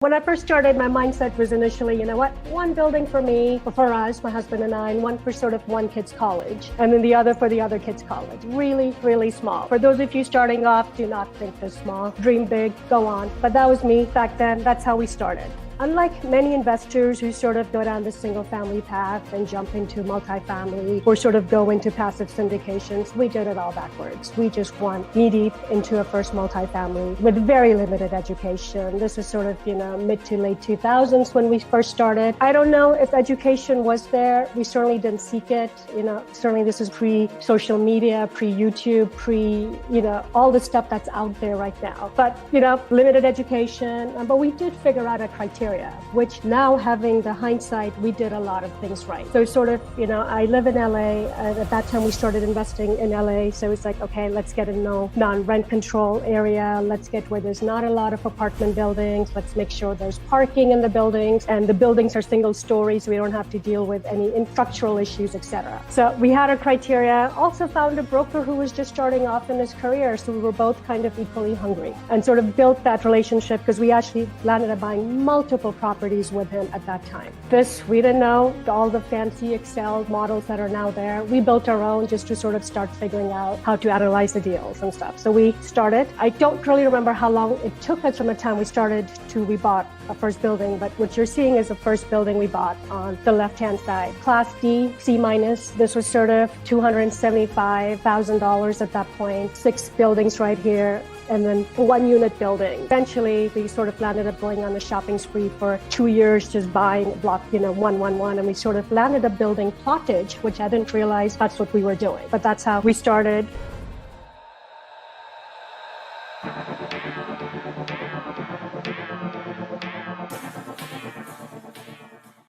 When I first started, my mindset was initially, you know what, one building for me, for us, my husband and I, and one for sort of one kid's college, and then the other for the other kid's college. Really, really small. For those of you starting off, do not think this small. Dream big, go on. But that was me back then. That's how we started. Unlike many investors who sort of go down the single family path and jump into multifamily or sort of go into passive syndications, we did it all backwards. We just went knee deep into a first multifamily with very limited education. This is sort of, mid to late 2000s when we first started. I don't know if education was there. We certainly didn't seek it. Certainly this is pre-social media, pre-YouTube, all the stuff that's out there right now. But, limited education. But we did figure out a criteria, which now having the hindsight, we did a lot of things right. So sort of, I live in LA. At that time, we started investing in LA. So it's like, okay, let's get a non-rent control area. Let's get where there's not a lot of apartment buildings. Let's make sure there's parking in the buildings. And the buildings are single story, so we don't have to deal with any structural issues, etc. So we had a criteria. Also found a broker who was just starting off in his career. So we were both kind of equally hungry and sort of built that relationship because we actually landed up buying multiple properties with him at that time. We didn't know all the fancy Excel models that are now there. We built our own just to sort of start figuring out how to analyze the deals and stuff. So we started. I don't really remember how long it took us from the time we started to we bought a first building, but what you're seeing is the first building we bought on the left-hand side. Class D, C-. This was sort of $275,000 at that point. 6 buildings right here, and then a 1-unit building. Eventually, we sort of landed up going on a shopping spree for 2 years, just buying block, 111, and we sort of landed up building plottage, which I didn't realize that's what we were doing. But that's how we started.